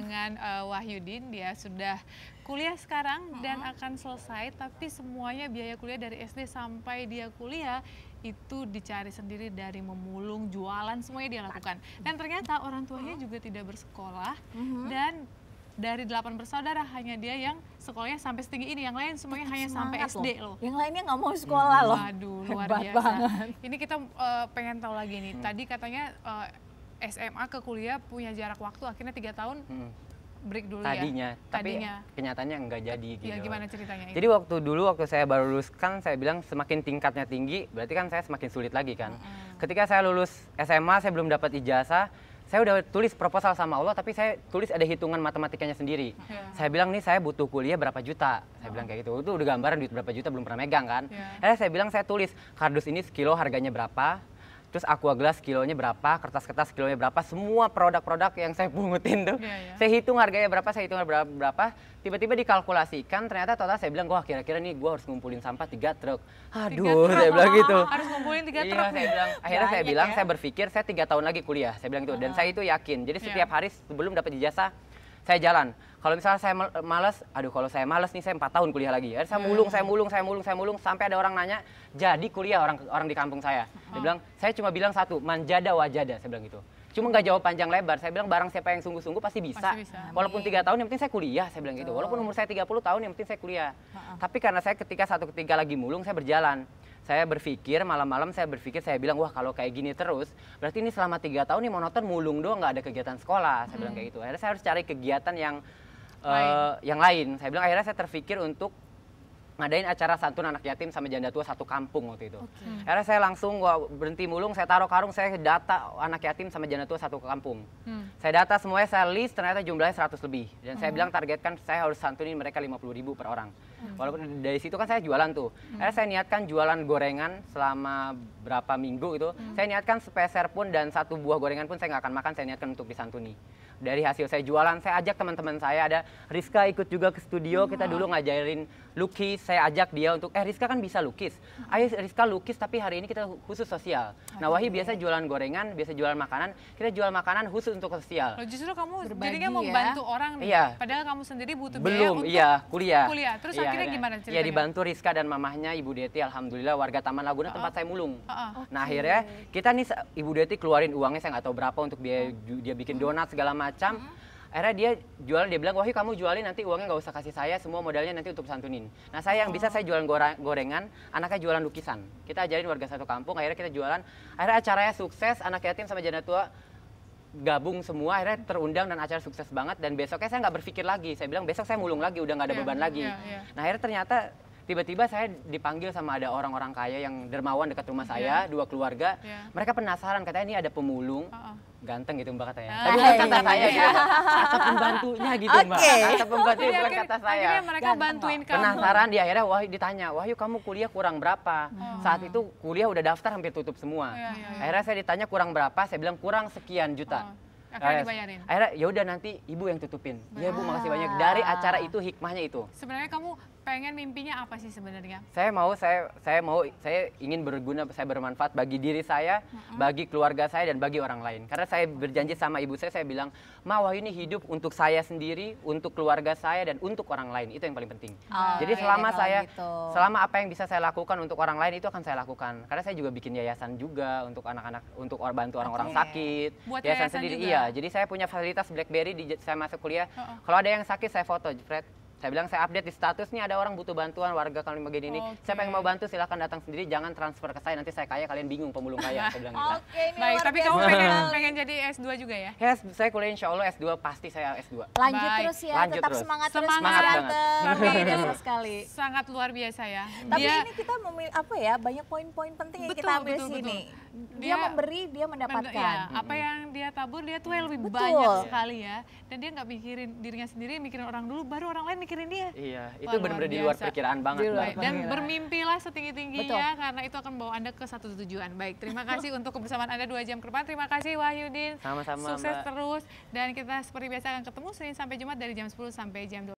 dengan Wahyudin. Dia sudah kuliah sekarang dan akan selesai, tapi semuanya biaya kuliah dari SD sampai dia kuliah itu dicari sendiri, dari memulung, jualan, semuanya dia lakukan. Dan ternyata orang tuanya juga tidak bersekolah, dan dari 8 bersaudara hanya dia yang sekolahnya sampai setinggi ini, yang lain semuanya hanya sampai SD loh. Yang lainnya nggak mau sekolah loh. Waduh, luar Hebat biasa. banget. Ini kita pengen tahu lagi nih. Tadi katanya SMA ke kuliah punya jarak waktu akhirnya 3 tahun. Break dulu Tadinya, ya. tapi kenyataannya enggak jadi gitu. Ya, gimana ceritanya? Jadi waktu saya baru lulus kan saya bilang semakin tingkatnya tinggi, berarti kan saya semakin sulit lagi kan. Ketika saya lulus SMA, saya belum dapat ijazah, saya udah tulis proposal sama Allah, tapi saya tulis ada hitungan matematikanya sendiri. Saya bilang nih saya butuh kuliah berapa juta, saya bilang kayak gitu. Itu udah gambaran duit berapa juta, belum pernah megang kan. Saya bilang saya tulis kardus ini sekilo harganya berapa, terus aqua gelas kilonya berapa, kertas-kertas kilonya berapa, semua produk-produk yang saya pungutin tuh. Saya hitung harganya berapa, saya hitung berapa, tiba-tiba dikalkulasikan, ternyata total saya bilang, wah kira-kira nih gue harus ngumpulin sampah 3 truk. Aduh, saya bilang gitu. Harus ngumpulin 3 truk. Iya, saya bilang, akhirnya saya bilang, saya berpikir saya 3 tahun lagi kuliah, saya bilang gitu. Dan saya itu yakin, jadi setiap hari sebelum dapat ijazah, saya jalan. Kalau misalnya saya malas, aduh kalau saya malas nih saya 4 tahun kuliah lagi. Saya mulung, sampai ada orang nanya, jadi kuliah orang di kampung saya. Dia bilang, saya cuma bilang satu, manjada wajada, saya bilang gitu. Cuma nggak jawab panjang lebar, saya bilang barang siapa yang sungguh-sungguh pasti bisa. Walaupun 3 tahun yang penting saya kuliah, saya bilang gitu. Walaupun umur saya 30 tahun yang penting saya kuliah. Tapi karena saya ketika lagi mulung, saya berjalan. Saya berpikir, malam-malam saya bilang, wah kalau kayak gini terus, berarti ini selama 3 tahun nih monoton mulung doang, nggak ada kegiatan sekolah. Saya bilang kayak gitu. Akhirnya saya harus cari kegiatan yang lain. Saya bilang akhirnya saya terpikir untuk ngadain acara santun anak yatim sama janda tua satu kampung waktu itu. Akhirnya saya langsung berhenti mulung, saya taruh karung, saya data anak yatim sama janda tua satu kampung. Saya data semuanya, saya list, ternyata jumlahnya 100 lebih. Dan saya bilang targetkan saya harus santunin mereka 50.000 per orang. Walaupun dari situ kan saya jualan tuh. Akhirnya saya niatkan jualan gorengan selama berapa minggu itu. Saya niatkan sepeser pun dan 1 buah gorengan pun saya nggak akan makan, saya niatkan untuk disantuni. Dari hasil saya jualan, saya ajak teman-teman saya, ada Rizka ikut juga ke studio, kita dulu ngajarin lukis, saya ajak dia untuk, Rizka kan bisa lukis, ayo Rizka lukis tapi hari ini kita khusus sosial. Nah Wahyu biasa jualan gorengan, biasa jualan makanan, kita jual makanan khusus untuk sosial. Loh, justru kamu jadinya membantu orang nih, padahal kamu sendiri butuh biaya untuk kuliah. Terus akhirnya gimana ceritanya? Ya dibantu Rizka dan mamahnya Ibu Deti, alhamdulillah warga Taman Laguna tempat saya mulung. Nah akhirnya kita nih Ibu Deti keluarin uangnya, saya nggak tahu berapa untuk dia bikin donat segala macam. Akhirnya dia jualan, dia bilang, Wahyu kamu jualin nanti uangnya nggak usah kasih saya, semua modalnya nanti untuk santunin. Nah saya yang bisa, saya jualan gorengan, anaknya jualan lukisan. Kita ajarin warga satu kampung, akhirnya kita jualan. Akhirnya acaranya sukses, anak yatim sama janda tua gabung semua, akhirnya terundang dan acara sukses banget. Dan besoknya saya nggak berpikir lagi, saya bilang besok saya mulung lagi, udah nggak ada beban lagi. Nah akhirnya ternyata tiba-tiba saya dipanggil sama ada orang-orang kaya yang dermawan dekat rumah saya, 2 keluarga. Mereka penasaran, katanya ini ada pemulung, ganteng gitu Mbak katanya. Tapi bukan kata saya gitu, kata pembantunya gitu Mbak. Kata pembantunya bukan kata saya. Akhirnya mereka bantuin kamu. Penasaran dia, akhirnya Wahyu ditanya, Wahyu kamu kuliah kurang berapa? Saat itu kuliah udah daftar hampir tutup semua. Akhirnya saya ditanya kurang berapa, saya bilang kurang sekian juta. Akhirnya dibayarin. Akhirnya ya udah nanti ibu yang tutupin. Ya bu makasih banyak. Dari acara itu hikmahnya itu. Sebenarnya kamu pengen mimpinya apa sih sebenarnya? Saya ingin berguna, saya bermanfaat bagi diri saya, bagi keluarga saya dan bagi orang lain. Karena saya berjanji sama ibu saya bilang, Ma Wahyu ini hidup untuk saya sendiri, untuk keluarga saya dan untuk orang lain. Itu yang paling penting. Jadi selama apa yang bisa saya lakukan untuk orang lain itu akan saya lakukan. Karena saya juga bikin yayasan juga untuk anak-anak, untuk bantu orang-orang sakit. Buat yayasan sendiri juga. Iya, jadi saya punya fasilitas BlackBerry saya masuk kuliah. Kalau ada yang sakit saya foto, Fred. Saya bilang saya update di status nih ada orang butuh bantuan warga kali begini ini. Siapa yang mau bantu silahkan datang sendiri, jangan transfer ke saya nanti saya kaya kalian bingung pemulung kaya. Saya bilang gitu. Baik, tapi kamu pengen jadi S2 juga ya? Ya, saya kuliah insya Allah S2 pasti saya S2. Lanjut terus ya, tetap semangat terus. Semangat banget sekali. Sangat luar biasa ya. Tapi ini kita apa ya, banyak poin-poin penting yang kita ambil sini. Dia memberi, dia mendapatkan. Apa yang dia tabur dia tuh lebih banyak sekali ya. Dan dia nggak mikirin dirinya sendiri, mikirin orang dulu, baru orang lain mikirin dia. Iya, itu benar-benar di luar perkiraan banget. Dan bermimpilah setinggi-tingginya karena itu akan membawa Anda ke satu tujuan. Baik, terima kasih untuk kebersamaan Anda 2 jam ke depan. Terima kasih Wahyudin. Sama-sama, sukses terus. Dan kita seperti biasa akan ketemu Senin sampai Jumat dari jam 10 sampai jam 12.